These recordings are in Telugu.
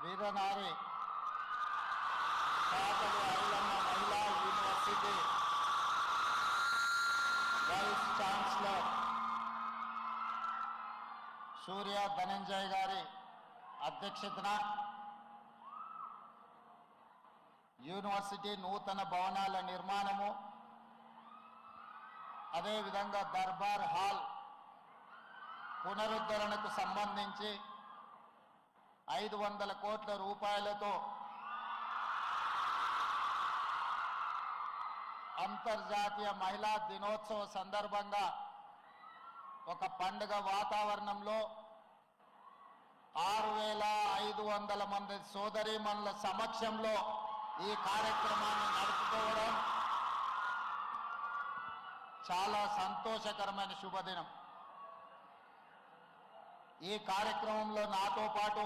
వీరనారి చాకలి ఐలమ్మ మహిళా యూనివర్సిటీ వైస్ ఛాన్సలర్ సూర్య ధనంజయ్ గారి అధ్యక్షతన యూనివర్సిటీ నూతన భవనాల నిర్మాణము, అదేవిధంగా దర్బార్ హాల్ పునరుద్ధరణకు సంబంధించి 500 కోట్ల రూపాయలతో అంతర్జాతీయ మహిళా దినోత్సవ సందర్భంగా ఒక పండుగ వాతావరణంలో 6500 మంది సోదరీమణుల సమక్షంలో ఈ కార్యక్రమాన్ని నడుపుకోవడం చాలా సంతోషకరమైన శుభదినం. ఈ కార్యక్రమంలో నాతో పాటు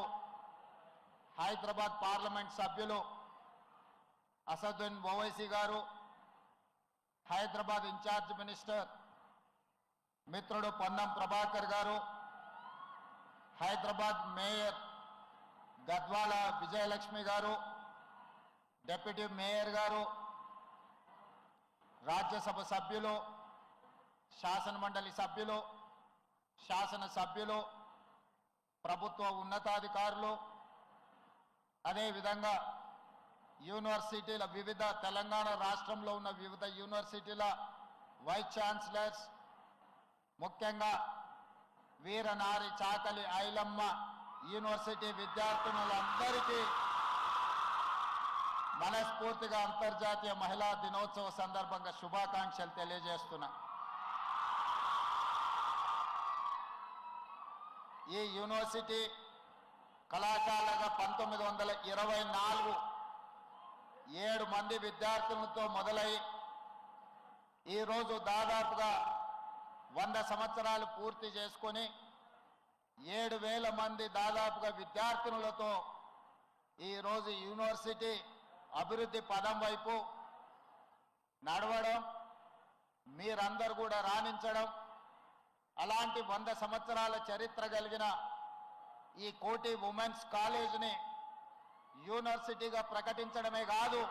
హైదరాబాద్ పార్లమెంట్ సభ్యులు అసదుద్దీన్ ఓవైసీ గారు, హైదరాబాద్ ఇన్ఛార్జ్ మినిస్టర్ మిత్రుడు పొన్నం ప్రభాకర్ గారు, హైదరాబాద్ మేయర్ గద్వాల విజయలక్ష్మి గారు, డిప్యూటీ మేయర్ గారు, రాజ్యసభ సభ్యులు, శాసనమండలి సభ్యులు, శాసన సభ్యులు, ప్రభుత్వ ఉన్నతాధికారులు, అదేవిధంగా యూనివర్సిటీల వివిధ తెలంగాణ రాష్ట్రంలో ఉన్న వివిధ యూనివర్సిటీల వైస్ ఛాన్సలర్స్, ముఖ్యంగా వీరనారి చాకలి ఐలమ్మ యూనివర్సిటీ విద్యార్థినులందరికీ మనస్ఫూర్తిగా అంతర్జాతీయ మహిళా దినోత్సవ సందర్భంగా శుభాకాంక్షలు తెలియజేస్తున్నా. ఈ యూనివర్సిటీ కళాశాలగా 1924 7 మంది విద్యార్థులతో మొదలై ఈరోజు దాదాపుగా 100 సంవత్సరాలు పూర్తి చేసుకొని 7000 మంది దాదాపుగా విద్యార్థినులతో ఈరోజు యూనివర్సిటీ అభివృద్ధి పదం వైపు నడవడం, మీరందరూ కూడా రాణించడం, అలాంటి 100 సంవత్సరాల చరిత్ర కలిగిన ఈ కోటి ఉమెన్స్ కాలేజీని యూనివర్సిటీగా ప్రకటించడమే కాదు,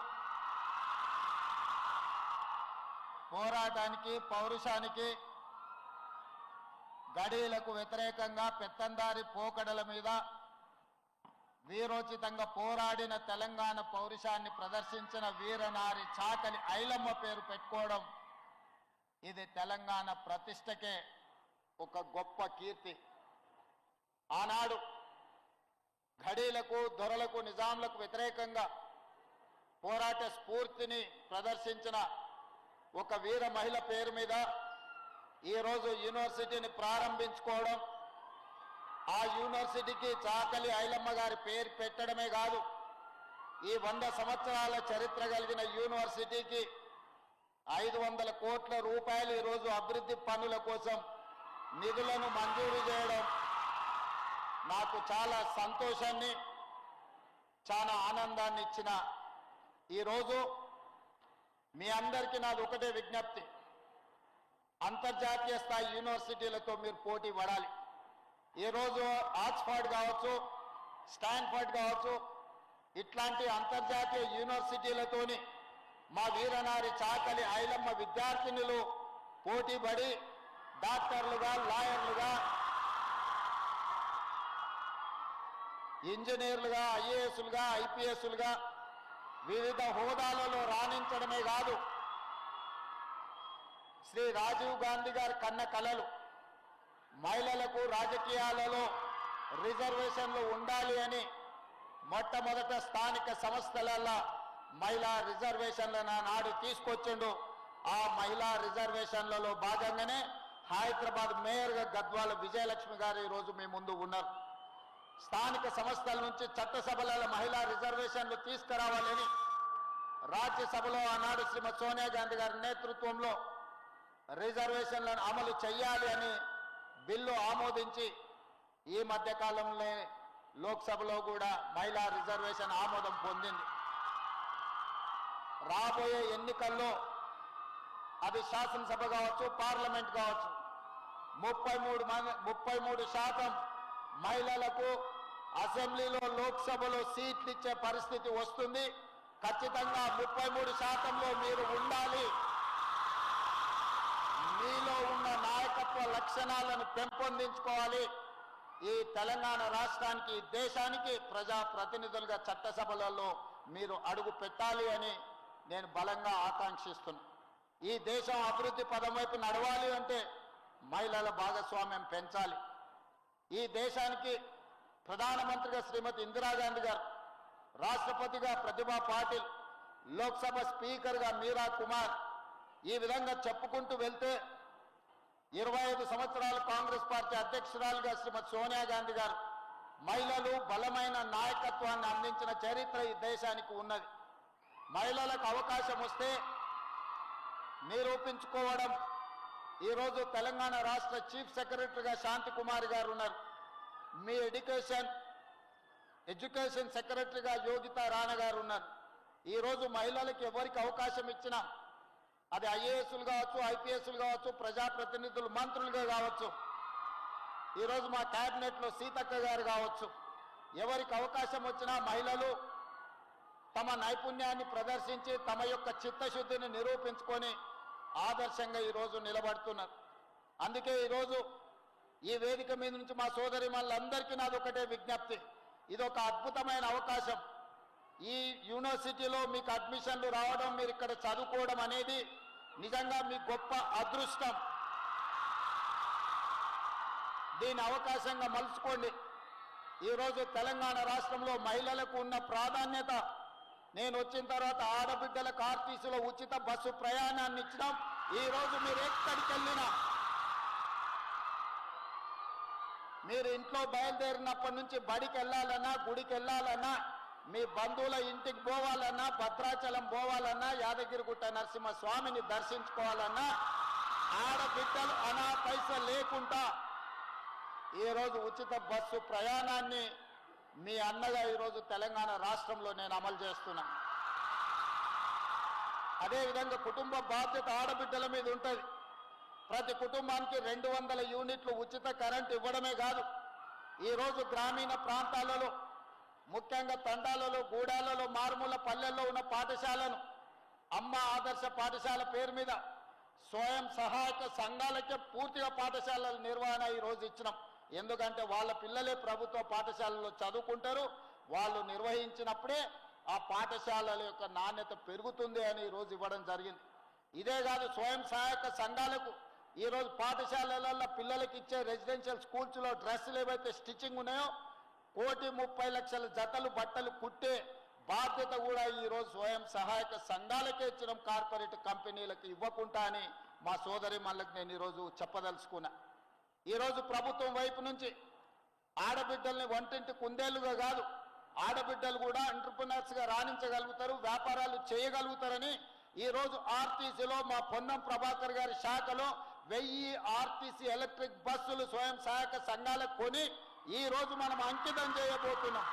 పోరాటానికి, పౌరుషానికి, గడీలకు వ్యతిరేకంగా పెత్తందారి పోకడల మీద వీరోచితంగా పోరాడిన తెలంగాణ పౌరుషాన్ని ప్రదర్శించిన వీరనారి చాకలి ఐలమ్మ పేరు పెట్టుకోవడం ఇది తెలంగాణ ప్రతిష్టకే ఒక గొప్ప కీర్తి. ఆనాడు ఘడీలకు, దొరలకు, నిజాంలకు వ్యతిరేకంగా పోరాట స్ఫూర్తిని ప్రదర్శించిన ఒక వీర మహిళ పేరు మీద ఈరోజు యూనివర్సిటీని ప్రారంభించుకోవడం, ఆ యూనివర్సిటీకి చాకలి ఐలమ్మ గారి పేరు పెట్టడమే కాదు, ఈ 100 సంవత్సరాల చరిత్ర కలిగిన యూనివర్సిటీకి 500 కోట్ల రూపాయలు ఈరోజు అభివృద్ధి పనుల కోసం నిధులను మంజూరు చేయడం నాకు చాలా సంతోషాన్ని, చాలా ఆనందాన్ని ఇచ్చిన ఈరోజు మీ అందరికీ నాది ఒకటే విజ్ఞప్తి, అంతర్జాతీయ స్థాయి యూనివర్సిటీలతో మీరు పోటీ పడాలి. ఈరోజు ఆక్స్ఫర్డ్ కావచ్చు, స్టాన్ఫర్డ్ కావచ్చు, ఇట్లాంటి అంతర్జాతీయ యూనివర్సిటీలతోని మా వీరనారి చాకలి ఐలమ్మ విద్యార్థినులు పోటీ పడి డాక్టర్లుగా, లాయర్లుగా, ఇంజనీర్లుగా, ఐఏఎస్లుగా, ఐపీఎస్లుగా వివిధ హోదాలలో రాణించడమే కాదు, శ్రీ రాజీవ్ గాంధీ గారి కన్న కలలు మహిళలకు రాజకీయాలలో రిజర్వేషన్లు ఉండాలి అని మొట్టమొదట స్థానిక సంస్థలలో మహిళా రిజర్వేషన్లను నాడు తీసుకొచ్చిండు. ఆ మహిళా రిజర్వేషన్లలో భాగంగానే హైదరాబాద్ మేయర్గా గద్వాల విజయలక్ష్మి గారు ఈరోజు మీ ముందు ఉన్నారు. స్థానిక సంస్థల నుంచి చట్టసభలలో మహిళా రిజర్వేషన్లు తీసుకురావాలని రాజ్యసభలో ఆనాడు శ్రీమతి సోనియా గాంధీ గారి నేతృత్వంలో రిజర్వేషన్లను అమలు చేయాలి అని బిల్లు ఆమోదించి ఈ మధ్యకాలంలో లోక్సభలో కూడా మహిళా రిజర్వేషన్ ఆమోదం పొందింది. రాబోయే ఎన్నికల్లో అది శాసనసభ కావచ్చు, పార్లమెంట్ కావచ్చు, 33% మహిళలకు అసెంబ్లీలో లోక్సభలో సీట్లు ఇచ్చే పరిస్థితి వస్తుంది. ఖచ్చితంగా 33%లో మీరు ఉండాలి. మీలో ఉన్న నాయకత్వ లక్షణాలను పెంపొందించుకోవాలి. ఈ తెలంగాణ రాష్ట్రానికి, దేశానికి ప్రజాప్రతినిధులుగా చట్టసభలలో మీరు అడుగు పెట్టాలి అని నేను బలంగా ఆకాంక్షిస్తున్నాను. ఈ దేశం అభివృద్ధి పదం వైపు నడవాలి అంటే మహిళల భాగస్వామ్యం పెంచాలి. ఈ దేశానికి ప్రధానమంత్రిగా శ్రీమతి ఇందిరాగాంధీ గారు, రాష్ట్రపతిగా ప్రతిభా పాటిల్, లోక్సభ స్పీకర్గా మీరా కుమార్, ఈ విధంగా చెప్పుకుంటూ వెళ్తే 25 సంవత్సరాలు కాంగ్రెస్ పార్టీ అధ్యక్షురాలుగా శ్రీమతి సోనియా గాంధీ గారు మహిళలు బలమైన నాయకత్వాన్ని అందించిన చరిత్ర ఈ దేశానికి ఉన్నది. మహిళలకు అవకాశం వస్తే నిరూపించుకోవడం. ఈరోజు తెలంగాణ రాష్ట్ర చీఫ్ సెక్రటరీగా శాంతి కుమార్ గారు ఉన్నారు. మీ ఎడ్యుకేషన్ సెక్రటరీగా యోగితా రాణా గారు ఉన్నారు. ఈరోజు మహిళలకు ఎవరికి అవకాశం ఇచ్చినా, అది ఐఏఎస్లు కావచ్చు, ఐపీఎస్లు కావచ్చు, ప్రజాప్రతినిధులు, మంత్రులుగా కావచ్చు, ఈరోజు మా క్యాబినెట్లో సీతక్క గారు కావచ్చు, ఎవరికి అవకాశం వచ్చినా మహిళలు తమ నైపుణ్యాన్ని ప్రదర్శించి తమ యొక్క చిత్తశుద్ధిని నిరూపించుకొని ఆదర్శంగా ఈరోజు నిలబడుతున్నారు. అందుకే ఈరోజు ఈ వేదిక మీద నుంచి మా సోదరిమణులందరికీ నాదొకటే విజ్ఞప్తి. ఇది ఒక అద్భుతమైన అవకాశం. ఈ యూనివర్సిటీలో మీకు అడ్మిషన్లు రావడం, మీరు ఇక్కడ చదువుకోవడం అనేది నిజంగా మీ గొప్ప అదృష్టం. దీని అవకాశంగా మలుచుకోండి. ఈరోజు తెలంగాణ రాష్ట్రంలో మహిళలకు ఉన్న ప్రాధాన్యత, నేను వచ్చిన తర్వాత ఆడబిడ్డలకు ఆర్టీసీలో ఉచిత బస్సు ప్రయాణాన్ని ఇచ్చడం, ఈరోజు మీరు ఎక్కడికి వెళ్ళినా, మీరు ఇంట్లో బయలుదేరినప్పటి నుంచి బడికి వెళ్ళాలన్నా, గుడికి వెళ్ళాలన్నా, మీ బంధువుల ఇంటికి పోవాలన్నా, భద్రాచలం పోవాలన్నా, యాదగిరిగుట్ట నరసింహస్వామిని దర్శించుకోవాలన్నా, ఆడబిడ్డలు అనా పైసలు లేకుండా ఈరోజు ఉచిత బస్సు ప్రయాణాన్ని మీ అన్నగా ఈరోజు తెలంగాణ రాష్ట్రంలో నేను అమలు చేస్తున్నా. అదేవిధంగా కుటుంబ బాధ్యత ఆడబిడ్డల మీద ఉంటుంది. ప్రతి కుటుంబానికి 200 యూనిట్లు ఉచిత కరెంట్ ఇవ్వడమే కాదు, ఈరోజు గ్రామీణ ప్రాంతాలలో, ముఖ్యంగా తండాలలో, గూడాలలో, మారుమూల పల్లెల్లో ఉన్న పాఠశాలను అమ్మ ఆదర్శ పాఠశాల పేరు మీద స్వయం సహాయక సంఘాలకే పూర్తిగా పాఠశాలల నిర్వహణ ఈరోజు ఇచ్చినాం. ఎందుకంటే వాళ్ళ పిల్లలే ప్రభుత్వ పాఠశాలలో చదువుకుంటారు. వాళ్ళు నిర్వహించినప్పుడే ఆ పాఠశాలల యొక్క నాణ్యత పెరుగుతుంది అని ఈరోజు ఇవ్వడం జరిగింది. ఇదే కాదు, స్వయం సహాయక సంఘాలకు ఈరోజు పాఠశాలలలో పిల్లలకి ఇచ్చే రెసిడెన్షియల్ స్కూల్స్లో డ్రెస్సులు ఏవైతే స్టిచ్చింగ్ ఉన్నాయో 1,30,00,000 జతలు బట్టలు కుట్టే బాధ్యత కూడా ఈరోజు స్వయం సహాయక సంఘాలకే ఇచ్చడం, కార్పొరేట్ కంపెనీలకు ఇవ్వకుండా అని మా సోదరి మళ్ళకి నేను ఈరోజు చెప్పదలుచుకున్నా. ఈరోజు ప్రభుత్వం వైపు నుంచి ఆడబిడ్డల్ని వంటింటి కుందేలుగా కాదు, ఆడబిడ్డలు కూడా ఎంటర్ప్రినర్స్గా రాణించగలుగుతారు, వ్యాపారాలు చేయగలుగుతారని ఈరోజు ఆర్టీసీలో మా పొన్నం ప్రభాకర్ గారి శాఖలో 1000 ఆర్టీసీ ఎలక్ట్రిక్ బస్సులు స్వయం సహాయక సంఘాలకు కొని ఈరోజు మనం అంకితం చేయబోతున్నాం.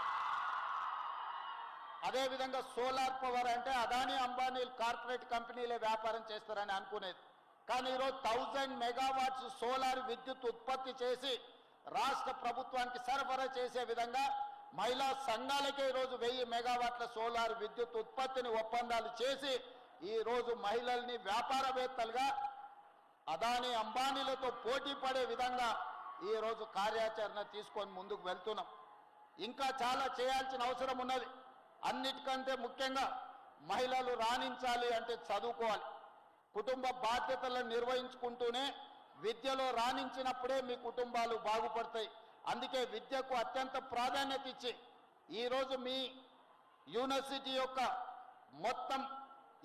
అదేవిధంగా సోలార్ పవర్ అంటే అదానీ అంబానీ కార్పొరేట్ కంపెనీలే వ్యాపారం చేస్తారని అనుకునేది. కానీ ఈరోజు 1000 మెగావాట్స్ సోలార్ విద్యుత్ ఉత్పత్తి చేసి రాష్ట్ర ప్రభుత్వానికి సరఫరా చేసే విధంగా మహిళా సంఘాలకే ఈరోజు 1000 మెగావాట్ల సోలార్ విద్యుత్ ఉత్పత్తిని ఒప్పందాలు చేసి ఈరోజు మహిళల్ని వ్యాపారవేత్తలుగా అదానీ అంబానీలతో పోటీ పడే విధంగా ఈరోజు కార్యాచరణ తీసుకొని ముందుకు వెళ్తున్నాం. ఇంకా చాలా చేయాల్సిన అవసరం ఉన్నది. అన్నిటికంటే ముఖ్యంగా మహిళలు రాణించాలి అంటే చదువుకోవాలి. కుటుంబ బాధ్యతలను నిర్వహించుకుంటూనే విద్యలో రాణించినప్పుడే మీ కుటుంబాలు బాగుపడతాయి. అందుకే విద్యకు అత్యంత ప్రాధాన్యత ఇచ్చి ఈరోజు మీ యూనివర్సిటీ యొక్క మొత్తం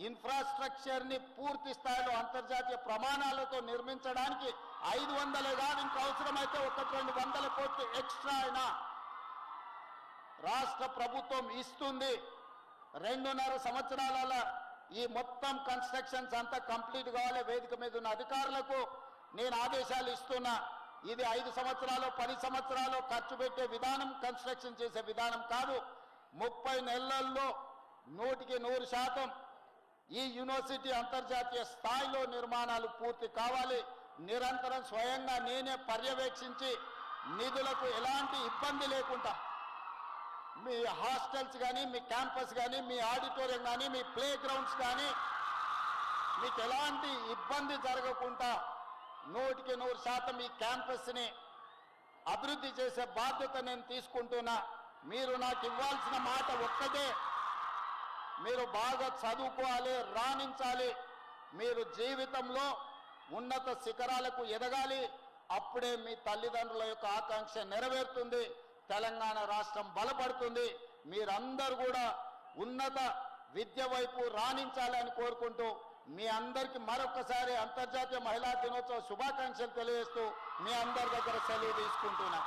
ఇన్ఫ్రాస్ట్రక్చర్ని పూర్తి స్థాయిలో అంతర్జాతీయ ప్రమాణాలతో నిర్మించడానికి 500 కాదు, ఇంకా అవసరమైతే 100-200 కోట్లు ఎక్స్ట్రా అయినా రాష్ట్ర ప్రభుత్వం ఇస్తుంది. 2.5 సంవత్సరాల ఈ మొత్తం కన్స్ట్రక్షన్స్ అంతా కంప్లీట్ కావాలి. వేదిక మీద ఉన్న అధికారులకు నేను ఆదేశాలు ఇస్తున్నా. ఇది 5 సంవత్సరాలు 10 సంవత్సరాలు ఖర్చు పెట్టే విధానం, కన్స్ట్రక్షన్ చేసే విధానం కాదు. 30 నెలల్లో 100% ఈ యూనివర్సిటీ అంతర్జాతీయ స్థాయిలో నిర్మాణాలు పూర్తి కావాలి. నిరంతరం స్వయంగా నేనే పర్యవేక్షించి నిధులకు ఎలాంటి ఇబ్బంది లేకుండా మీ హాస్టల్స్ కానీ, మీ క్యాంపస్ కానీ, మీ ఆడిటోరియం కానీ, మీ ప్లే గ్రౌండ్స్ కానీ మీకు ఎలాంటి ఇబ్బంది జరగకుండా 100% ఈ క్యాంపస్ని అభివృద్ధి చేసే బాధ్యత నేను తీసుకుంటున్నా. మీరు నాకు ఇవ్వాల్సిన మాట ఒక్కటే, మీరు బాగా చదువుకోవాలి, రాణించాలి, మీరు జీవితంలో ఉన్నత శిఖరాలకు ఎదగాలి. అప్పుడే మీ తల్లిదండ్రుల యొక్క ఆకాంక్ష నెరవేరుతుంది, తెలంగాణ రాష్ట్రం బలపడుతుంది. మీరందరూ కూడా ఉన్నత విద్య వైపు రాణించాలని కోరుకుంటూ మీ అందరికీ మరొకసారి అంతర్జాతీయ మహిళా దినోత్సవ శుభాకాంక్షలు తెలియజేస్తూ మీ అందరి దగ్గర సెలవు తీసుకుంటున్నా.